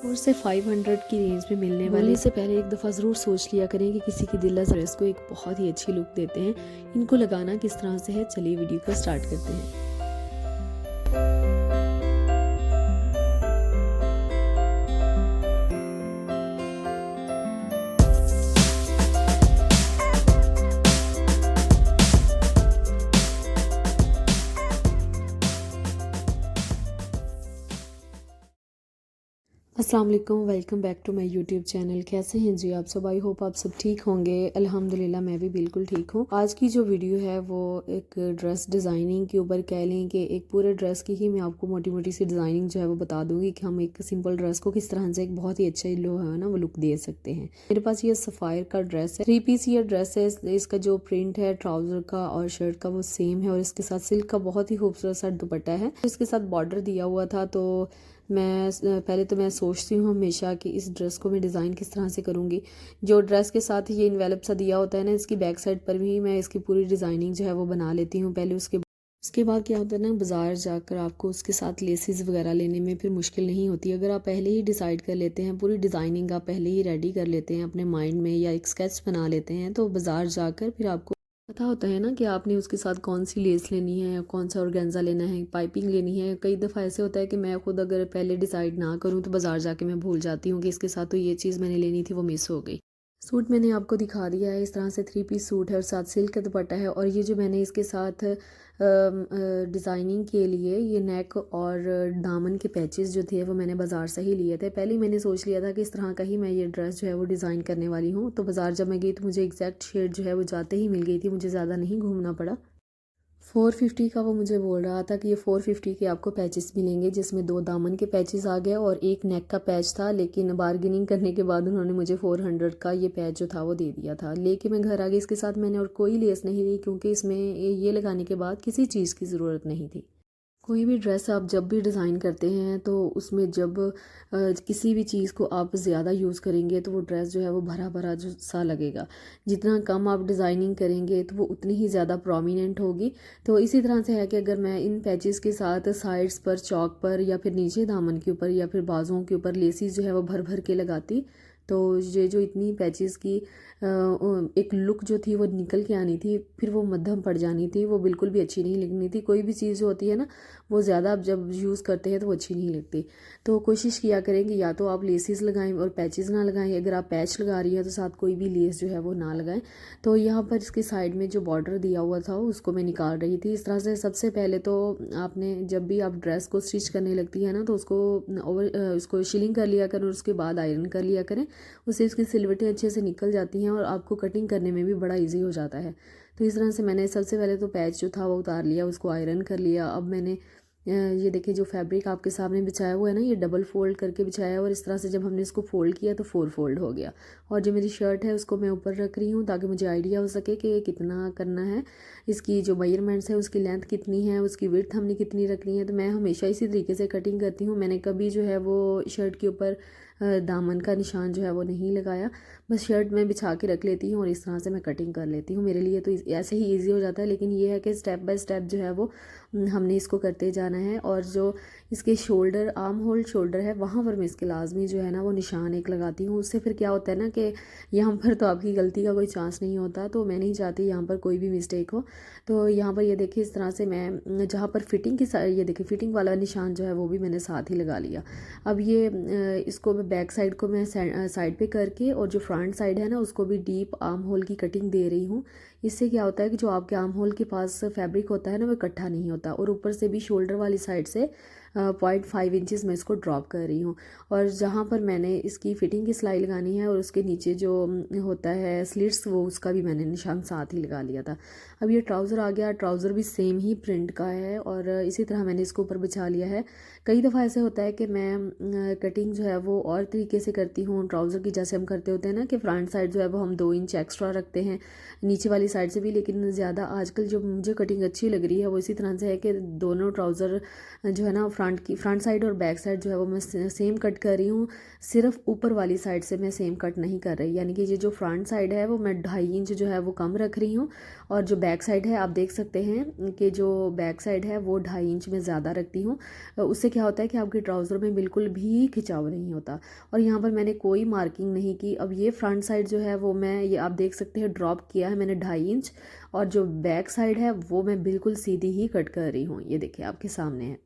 4 से 500 की रेंज में मिलने वाले से पहले एक दफ़ा ज़रूर सोच लिया करें कि किसी की दिल ड्रेस को एक बहुत ही अच्छी लुक देते हैं। इनको लगाना किस तरह से है, चलिए वीडियो को स्टार्ट करते हैं। अस्सलाम वालेकुम, welcome back to my YouTube channel. कैसे हैं जी आप सब? आई होप आप सब ठीक होंगे। अल्हम्दुलिल्लाह मैं भी बिल्कुल ठीक हूँ। आज की जो वीडियो है वो एक ड्रेस डिज़ाइनिंग के ऊपर, कह लें कि एक पूरे ड्रेस की ही मैं आपको मोटी मोटी सी डिज़ाइनिंग जो है वो बता दूंगी कि हम एक सिंपल ड्रेस को किस तरह से एक बहुत ही अच्छा लो है ना वो लुक दे सकते हैं। मेरे पास ये सफ़ायर का ड्रेस है, 3 पीस ये ड्रेस है। इसका जो प्रिंट है ट्राउज़र का और शर्ट का वो सेम है और इसके साथ सिल्क का बहुत ही खूबसूरत सा दुपट्टा है। इसके साथ बॉर्डर दिया हुआ था। तो पहले तो मैं सोचती हूँ हमेशा कि इस ड्रेस को मैं डिज़ाइन किस तरह से करूँगी। जो ड्रेस के साथ ये इन्वेलप सा दिया होता है ना, इसकी बैक साइड पर भी मैं इसकी पूरी डिज़ाइनिंग जो है वो बना लेती हूँ पहले। उसके बाद क्या होता है ना, बाज़ार जाकर आपको उसके साथ लेसेस वगैरह लेने में फिर मुश्किल नहीं होती। अगर आप पहले ही डिसाइड कर लेते हैं, पूरी डिज़ाइनिंग आप पहले ही रेडी कर लेते हैं अपने माइंड में या एक स्केच बना लेते हैं, तो बाज़ार जाकर फिर आपको पता होता है ना कि आपने उसके साथ कौन सी लेस लेनी है, कौन सा ऑर्गेन्जा लेना है, पाइपिंग लेनी है। कई दफ़ा ऐसे होता है कि मैं खुद अगर पहले डिसाइड ना करूं तो बाज़ार जाके मैं भूल जाती हूँ कि इसके साथ तो ये चीज़ मैंने लेनी थी, वो मिस हो गई। सूट मैंने आपको दिखा दिया है, इस तरह से 3 पीस सूट है और साथ सिल्क का दुपट्टा है। और ये जो मैंने इसके साथ डिज़ाइनिंग के लिए ये नेक और दामन के पैचेस जो थे वो मैंने बाज़ार से ही लिए थे। पहले ही मैंने सोच लिया था कि इस तरह का ही मैं ये ड्रेस जो है वो डिज़ाइन करने वाली हूँ। तो बाज़ार जब मैं गई तो मुझे एग्जैक्ट शेड जो है वो जाते ही मिल गई थी, मुझे ज़्यादा नहीं घूमना पड़ा। 450 का वो मुझे बोल रहा था कि ये 450 के आपको पैचेस मिलेंगे, जिसमें 2 दामन के पैचेस आ गए और एक नेक का पैच था। लेकिन बार्गेनिंग करने के बाद उन्होंने मुझे 400 का ये पैच जो था वो दे दिया था। लेके मैं घर आ गई। इसके साथ मैंने और कोई लेस नहीं ली क्योंकि इसमें ये लगाने के बाद किसी चीज़ की ज़रूरत नहीं थी। कोई भी ड्रेस आप जब भी डिज़ाइन करते हैं तो उसमें जब किसी भी चीज़ को आप ज़्यादा यूज़ करेंगे तो वो ड्रेस जो है वो भरा भरा जो सा लगेगा। जितना कम आप डिज़ाइनिंग करेंगे तो वो उतनी ही ज़्यादा प्रोमिनेंट होगी। तो इसी तरह से है कि अगर मैं इन पैचेस के साथ साइड्स पर, चौक पर या फिर नीचे दामन के ऊपर या फिर बाजुओं के ऊपर लेसिस जो है वो भर भर के लगाती, तो ये जो इतनी पैचेस की एक लुक जो थी वो निकल के आनी थी, फिर वो मध्यम पड़ जानी थी, वो बिल्कुल भी अच्छी नहीं लगनी थी। कोई भी चीज़ जो होती है ना वो ज़्यादा आप जब यूज़ करते हैं तो वो अच्छी नहीं लगती। तो कोशिश किया करें कि या तो आप लेसेस लगाएं और पैचेस ना लगाएं। अगर आप पैच लगा रही हैं तो साथ कोई भी लेस जो है वो ना लगाएं। तो यहाँ पर इसके साइड में जो बॉर्डर दिया हुआ था उसको मैं निकाल रही थी। इस तरह से सबसे पहले तो आपने जब भी आप ड्रेस को स्टिच करने लगती है ना तो उसको शिलिंग कर लिया करें और उसके बाद आयरन कर लिया करें। उससे उसकी सिलवटें अच्छे से निकल जाती हैं और आपको कटिंग करने में भी बड़ा ईजी हो जाता है। तो इस तरह से मैंने सबसे पहले तो पैच जो था वो उतार लिया, उसको आयरन कर लिया। अब मैंने ये देखिए जो फैब्रिक आपके सामने बिछाया हुआ है ना, ये डबल फोल्ड करके बिछाया है और इस तरह से जब हमने इसको फोल्ड किया तो 4 फोल्ड हो गया। और जो मेरी शर्ट है उसको मैं ऊपर रख रही हूँ ताकि मुझे आइडिया हो सके कि कितना करना है। इसकी जो मेजरमेंट्स है, उसकी लेंथ कितनी है, उसकी विड्थ हमने कितनी रखनी है। तो मैं हमेशा इसी तरीके से कटिंग करती हूँ। मैंने कभी जो है वो शर्ट के ऊपर दामन का निशान जो है वो नहीं लगाया। बस शर्ट में बिछा के रख लेती हूँ और इस तरह से मैं कटिंग कर लेती हूँ। मेरे लिए तो ऐसे ही ईजी हो जाता है। लेकिन ये है कि स्टेप बाय स्टेप जो है वो हमने इसको करते जाना है। और जो इसके शोल्डर, आर्म होल शोल्डर है, वहाँ पर मैं इसके लाजमी जो है ना वो निशान एक लगाती हूँ। उससे फिर क्या होता है ना कि यहाँ पर तो आपकी गलती का कोई चांस नहीं होता। तो मैं नहीं चाहती यहाँ पर कोई भी मिस्टेक हो। तो यहाँ पर ये देखिए इस तरह से मैं जहाँ पर फिटिंग की ये देखिए फिटिंग वाला निशान जो है वो भी मैंने साथ ही लगा लिया। अब ये इसको मैं बैक साइड को मैं साइड पे करके और जो फ्रंट साइड है ना उसको भी डीप आर्म होल की कटिंग दे रही हूँ। इससे क्या होता है कि जो आपके आर्म होल के पास फैब्रिक होता है ना वो इकट्ठा नहीं होता। और ऊपर से भी शोल्डर वाली साइड से 0.5 इंचेस मैं इसको ड्रॉप कर रही हूँ। और जहाँ पर मैंने इसकी फिटिंग की सिलाई लगानी है और उसके नीचे जो होता है स्लिट्स, वो उसका भी मैंने निशान साथ ही लगा लिया था। अब ये ट्राउज़र आ गया। ट्राउज़र भी सेम ही प्रिंट का है और इसी तरह मैंने इसको ऊपर बिछा लिया है। कई दफ़ा ऐसे होता है कि मैं कटिंग जो है वो और तरीके से करती हूँ ट्राउज़र की, जैसे हम करते होते हैं ना कि फ्रंट साइड जो है वो हम 2 इंच एक्स्ट्रा रखते हैं नीचे वाली साइड से भी। लेकिन ज़्यादा आजकल जो मुझे कटिंग अच्छी लग रही है वो इसी तरह से है कि दोनों ट्राउज़र जो है ना फ्रंट साइड और बैक साइड जो है वो मैं सेम कट कर रही हूँ। सिर्फ ऊपर वाली साइड से मैं सेम कट नहीं कर रही, यानी कि ये जो फ्रंट साइड है वो मैं 2.5 इंच जो है वो कम रख रही हूँ, और जो बैक साइड है आप देख सकते हैं कि जो बैक साइड है वो 2.5 इंच में ज़्यादा रखती हूँ। उससे क्या होता है कि आपके ट्राउज़र में बिल्कुल भी खिंचाव नहीं होता। और यहाँ पर मैंने कोई मार्किंग नहीं की। अब ये फ्रंट साइड जो है वो मैं, ये आप देख सकते हैं ड्रॉप किया है मैंने 2.5 इंच, और जो बैक साइड है वो मैं बिल्कुल सीधी ही कट कर रही हूँ। ये देखिए आपके सामने है।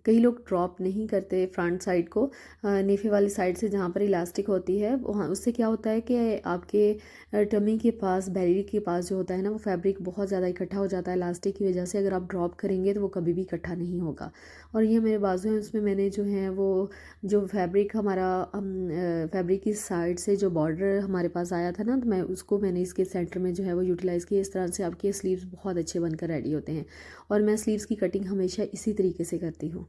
कई लोग ड्रॉप नहीं करते फ्रंट साइड को, नेफे वाली साइड से जहाँ पर इलास्टिक होती है वहाँ, उससे क्या होता है कि आपके टमी के पास, बेली के पास जो होता है ना, वो फैब्रिक बहुत ज़्यादा इकट्ठा हो जाता है इलास्टिक की वजह से। अगर आप ड्रॉप करेंगे तो वो कभी भी इकट्ठा नहीं होगा। और ये मेरे बाजू हैं, उसमें मैंने जो है वो जो फैब्रिक हमारा फैब्रिक की साइड से जो बॉर्डर हमारे पास आया था ना, तो मैंने इसके सेंटर में जो है वो यूटिलाइज़ किया। इस तरह से आपके स्लीव्स बहुत अच्छे बनकर रेडी होते हैं, और मैं स्लीव्स की कटिंग हमेशा इसी तरीके से करती हूँ।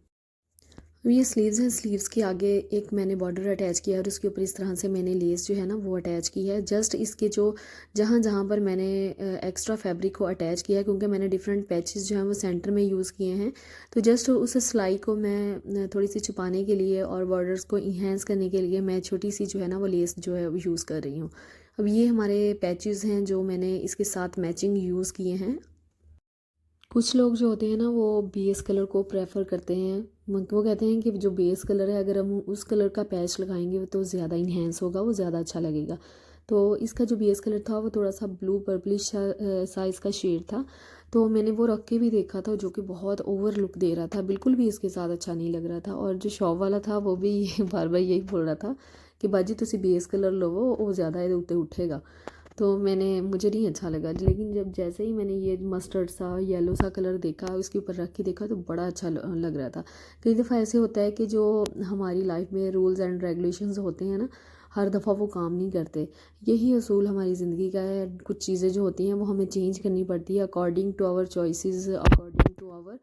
ये स्लीव्स हैं, स्लीव्स के आगे एक मैंने बॉर्डर अटैच किया है, और उसके ऊपर इस तरह से मैंने लेस जो है ना वो अटैच की है। जस्ट इसके जो जहाँ जहाँ पर मैंने एक्स्ट्रा फैब्रिक को अटैच किया है, क्योंकि मैंने डिफरेंट पैचेस जो हैं वो सेंटर में यूज़ किए हैं, तो जस्ट उस सिलाई को मैं थोड़ी सी छुपाने के लिए और बॉर्डर्स को इन्हेंस करने के लिए मैं छोटी सी जो है ना वो लेस जो है वो यूज़ कर रही हूँ। अब ये हमारे पैचेस हैं जो मैंने इसके साथ मैचिंग यूज़ किए हैं। कुछ लोग जो होते हैं ना वो बेस कलर को प्रेफर करते हैं। वो कहते हैं कि जो बेस कलर है अगर हम उस कलर का पैच लगाएंगे तो ज़्यादा इन्हेंस होगा, वो ज़्यादा अच्छा लगेगा। तो इसका जो बेस कलर था वो थोड़ा सा ब्लू पर्पलिश सा इसका शेड था, तो मैंने वो रख के भी देखा था, जो कि बहुत ओवर लुक दे रहा था, बिल्कुल भी इसके साथ अच्छा नहीं लग रहा था। और जो शॉप वाला था वो भी बार बार यही बोल रहा था कि बाजी तुसी बेस कलर लवो, वो ज़्यादा इहदे उत्ते उठेगा। तो मुझे नहीं अच्छा लगा, लेकिन जब जैसे ही मैंने ये मस्टर्ड सा येलो सा कलर देखा, उसके ऊपर रख के देखा, तो बड़ा अच्छा लग रहा था। कई दफ़ा ऐसे होता है कि जो हमारी लाइफ में रूल्स एंड रेगुलेशंस होते हैं ना, हर दफ़ा वो काम नहीं करते। यही असूल हमारी ज़िंदगी का है। कुछ चीज़ें जो होती हैं वो हमें चेंज करनी पड़ती है according to our choices, according to our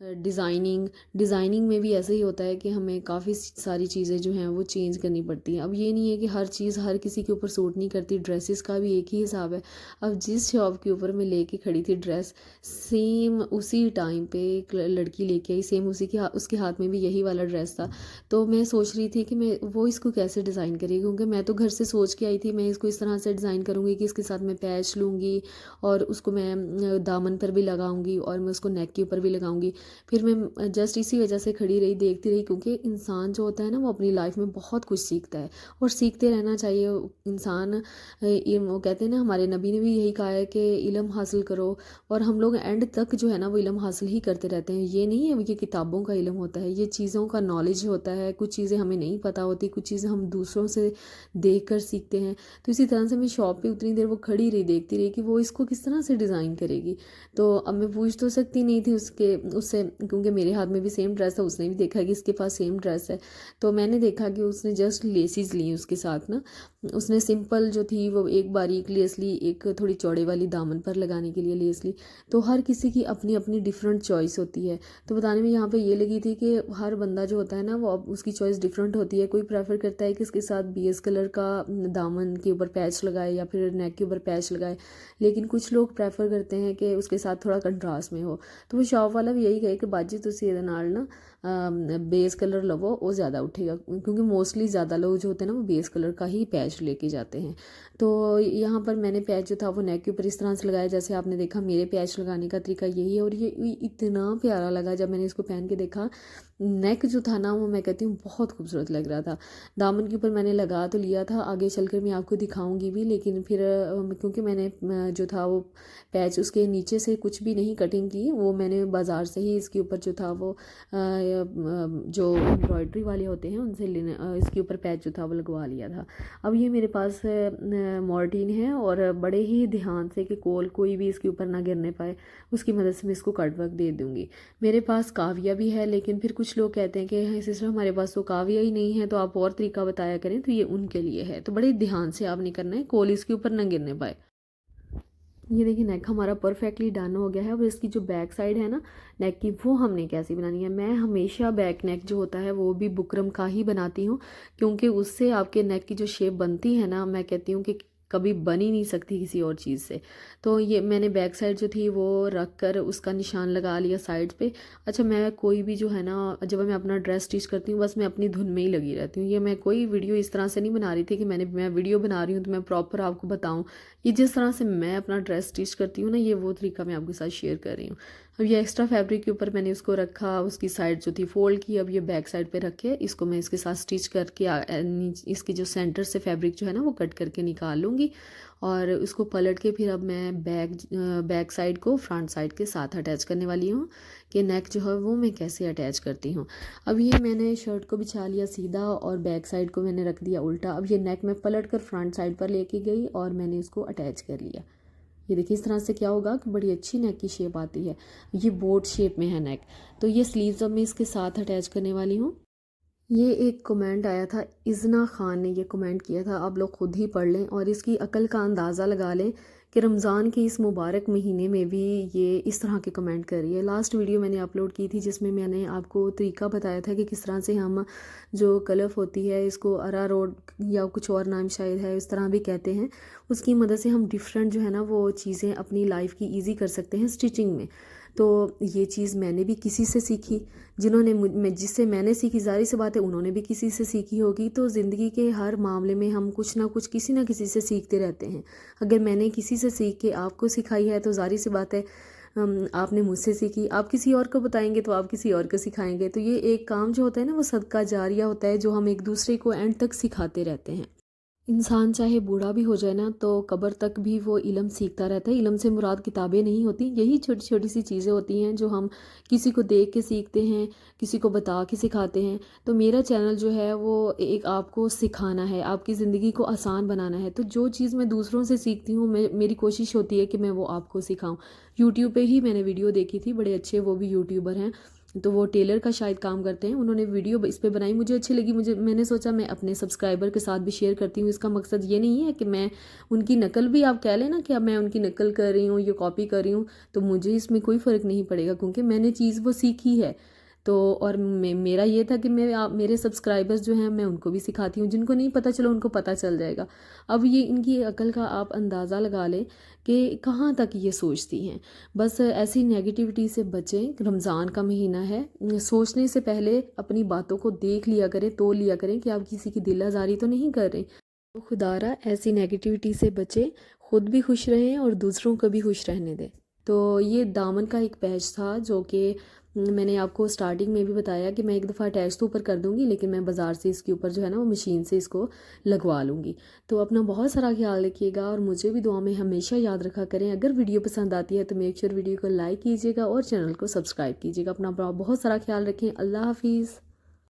designing में भी ऐसे ही होता है कि हमें काफ़ी सारी चीज़ें जो हैं वो चेंज करनी पड़ती हैं। अब ये नहीं है कि हर चीज़ हर किसी के ऊपर सूट नहीं करती। ड्रेसेस का भी एक ही हिसाब है। अब जिस शॉप के ऊपर मैं लेके खड़ी थी ड्रेस, सेम उसी टाइम पे एक लड़की लेके आई, सेम उसके हाथ में भी यही वाला ड्रेस था। तो मैं सोच रही थी कि मैं वो इसको कैसे डिज़ाइन करेगी, क्योंकि मैं तो घर से सोच के आई थी मैं इसको इस तरह से डिज़ाइन करूँगी कि इसके साथ मैं पैच लूँगी, और उसको मैं दामन पर भी लगाऊँगी, और मैं उसको नेक के ऊपर भी लगाऊँगी। फिर मैं जस्ट इसी वजह से खड़ी रही, देखती रही, क्योंकि इंसान जो होता है ना वो अपनी लाइफ में बहुत कुछ सीखता है, और सीखते रहना चाहिए इंसान। वो कहते हैं ना, हमारे नबी ने भी यही कहा है कि इल्म हासिल करो, और हम लोग एंड तक जो है ना वो इल्म हासिल ही करते रहते हैं। ये नहीं है ये किताबों का इल्म होता है, ये चीज़ों का नॉलेज होता है। कुछ चीज़ें हमें नहीं पता होती, कुछ चीज़ें हम दूसरों से देख कर सीखते हैं। तो इसी तरह से मैं शॉप पे उतनी देर वो खड़ी रही, देखती रही कि वो इसको किस तरह से डिज़ाइन करेगी। तो अब मैं पूछ तो सकती नहीं थी उससे, क्योंकि मेरे हाथ में भी सेम ड्रेस था, उसने भी देखा कि इसके पास सेम ड्रेस है। तो मैंने देखा कि उसने जस्ट लेसिस ली उसके साथ ना, उसने सिंपल जो थी वो एक बारीक लेस ली, एक थोड़ी चौड़े वाली दामन पर लगाने के लिए लेस ली। तो हर किसी की अपनी अपनी डिफरेंट चॉइस होती है। तो बताने में यहाँ पे ये लगी थी कि हर बंदा जो होता है ना वो उसकी चॉइस डिफरेंट होती है। कोई प्रेफर करता है कि इसके साथ बेस कलर का दामन के ऊपर पैच लगाए या फिर नेक के ऊपर पैच लगाए, लेकिन कुछ लोग प्रेफर करते हैं कि उसके साथ थोड़ा कंट्रास्ट में हो। तो वो शॉप वाला भी यही कहे कि बाजी तुसी ਇਹਦੇ ਨਾਲ ना बेस कलर लवो, वो ज़्यादा उठेगा, क्योंकि मोस्टली ज़्यादा लोग जो होते हैं ना वो बेस कलर का ही पैच लेके जाते हैं। तो यहाँ पर मैंने पैच जो था वो नेक के ऊपर इस तरह से लगाया जैसे आपने देखा। मेरे पैच लगाने का तरीका यही है, और ये इतना प्यारा लगा जब मैंने इसको पहन के देखा। नेक जो था ना वो मैं कहती हूँ बहुत खूबसूरत लग रहा था। दामन के ऊपर मैंने लगा तो लिया था, आगे चलकर मैं आपको दिखाऊंगी भी, लेकिन फिर क्योंकि मैंने जो था वो पैच उसके नीचे से कुछ भी नहीं कटिंग की, वो मैंने बाज़ार से ही इसके ऊपर जो था वो जो एम्ब्रॉयडरी वाले होते हैं उनसे इसके ऊपर पैच जो था वो लगवा लिया था। अब ये मेरे पास मॉर्टीन है, और बड़े ही ध्यान से कि कोई भी इसके ऊपर ना गिरने पाए, उसकी मदद से मैं इसको कट वर्क दे दूँगी। मेरे पास काविया भी है, लेकिन फिर कुछ लोग कहते हैं कि सिस्टर हमारे पास तो काविया ही नहीं है, तो आप और तरीका बताया करें, तो ये उनके लिए है। तो बड़े ध्यान से आपने करना है, कोल इसके ऊपर ना गिरने पाए। ये देखिए नेक हमारा परफेक्टली डन हो गया है। और इसकी जो बैक साइड है ना नेक की, वो हमने कैसी बनानी है। मैं हमेशा बैक नेक जो होता है वो भी बुकरम का ही बनाती हूँ, क्योंकि उससे आपके नेक की जो शेप बनती है ना, मैं कहती हूँ कि कभी बन ही नहीं सकती किसी और चीज़ से। तो ये मैंने बैक साइड जो थी वो रख कर उसका निशान लगा लिया साइड पे। अच्छा, मैं कोई भी जो है ना, जब मैं अपना ड्रेस स्टिच करती हूँ बस मैं अपनी धुन में ही लगी रहती हूँ। ये मैं कोई वीडियो इस तरह से नहीं बना रही थी कि मैं वीडियो बना रही हूँ तो मैं प्रॉपर आपको बताऊँ। ये जिस तरह से मैं अपना ड्रेस स्टिच करती हूँ ना, ये वो तरीका मैं आपके साथ शेयर कर रही हूँ। अब ये एक्स्ट्रा फैब्रिक के ऊपर मैंने उसको रखा, उसकी साइड जो थी फोल्ड की। अब ये बैक साइड पे रखे इसको मैं इसके साथ स्टिच करके इसकी जो सेंटर से फैब्रिक जो है ना वो कट करके निकाल लूँगी और उसको पलट के फिर अब मैं बैक साइड को फ्रंट साइड के साथ अटैच करने वाली हूँ कि नेक जो है वो मैं कैसे अटैच करती हूँ। अब ये मैंने शर्ट को बिछा लिया सीधा और बैक साइड को मैंने रख दिया उल्टा। अब ये नेक में पलट कर फ्रंट साइड पर लेके गई और मैंने उसको अटैच कर लिया। ये देखिए इस तरह से क्या होगा कि बड़ी अच्छी नेक की शेप आती है। ये बोट शेप में है नेक। तो ये स्लीव्स अब मैं इसके साथ अटैच करने वाली हूँ। ये एक कमेंट आया था, इज़ना ख़ान ने ये कमेंट किया था, आप लोग खुद ही पढ़ लें और इसकी अकल का अंदाज़ा लगा लें कि रमज़ान के इस मुबारक महीने में भी ये इस तरह के कमेंट कर रही है। लास्ट वीडियो मैंने अपलोड की थी जिसमें मैंने आपको तरीका बताया था कि किस तरह से हम जो कलफ होती है, इसको अरारोट या कुछ और नाम शायद है, इस तरह भी कहते हैं, उसकी मदद से हम डिफरेंट जो है ना वो चीज़ें अपनी लाइफ की ईजी कर सकते हैं स्टिचिंग में। तो ये चीज़ मैंने भी किसी से सीखी, जिन्होंने जिससे मैंने सीखी, ज़ाहिर सी बात है उन्होंने भी किसी से सीखी होगी। तो ज़िंदगी के हर मामले में हम कुछ ना कुछ किसी ना किसी से सीखते रहते हैं। अगर मैंने किसी से सीख के आपको सिखाई है तो ज़ाहिर सी बात है आपने मुझसे सीखी, आप किसी और को बताएंगे तो आप किसी और को सिखाएंगे। तो ये एक काम जो होता है ना वो सदका जारिया होता है, जो हम एक दूसरे को एंड तक सिखाते रहते हैं। इंसान चाहे बूढ़ा भी हो जाए ना तो कब्र तक भी वो इल्म सीखता रहता है। इल्म से मुराद किताबें नहीं होती, यही छोटी छोटी सी चीज़ें होती हैं जो हम किसी को देख के सीखते हैं, किसी को बता के सिखाते हैं। तो मेरा चैनल जो है वो एक आपको सिखाना है, आपकी ज़िंदगी को आसान बनाना है। तो जो चीज़ मैं दूसरों से सीखती हूँ, मेरी कोशिश होती है कि मैं वो आपको सिखाऊँ। यूट्यूब पर ही मैंने वीडियो देखी थी, बड़े अच्छे वो भी यूट्यूबर हैं, तो वो टेलर का शायद काम करते हैं, उन्होंने वीडियो इस पे बनाई, मुझे अच्छी लगी। मैंने सोचा मैं अपने सब्सक्राइबर के साथ भी शेयर करती हूँ। इसका मकसद ये नहीं है कि मैं उनकी नकल भी, आप कह लें ना कि अब मैं उनकी नकल कर रही हूँ, ये कॉपी कर रही हूँ, तो मुझे इसमें कोई फ़र्क नहीं पड़ेगा क्योंकि मैंने चीज़ वो सीखी है। तो और मेरा ये था कि मेरे सब्सक्राइबर्स जो हैं मैं उनको भी सिखाती हूँ, जिनको नहीं पता चलो उनको पता चल जाएगा। अब ये इनकी अकल का आप अंदाज़ा लगा लें कि कहाँ तक ये सोचती हैं। बस ऐसी नेगेटिविटी से बचें, रमज़ान का महीना है, सोचने से पहले अपनी बातों को देख लिया करें, तोल लिया करें कि आप किसी की दिल आज़ारी तो नहीं कर रहे। तो खुदारा ऐसी नेगेटिविटी से बचें, खुद भी खुश रहें और दूसरों को भी खुश रहने दें। तो ये दामन का एक पैच था जो कि मैंने आपको स्टार्टिंग में भी बताया कि मैं एक दफ़ा अटैच तो ऊपर कर दूंगी, लेकिन मैं बाज़ार से इसके ऊपर जो है ना वो मशीन से इसको लगवा लूँगी। तो अपना बहुत सारा ख्याल रखिएगा और मुझे भी दुआ में हमेशा याद रखा करें। अगर वीडियो पसंद आती है तो मेक श्योर वीडियो को लाइक कीजिएगा और चैनल को सब्सक्राइब कीजिएगा। अपना बहुत सारा ख्याल रखें। अल्लाह हाफिज़।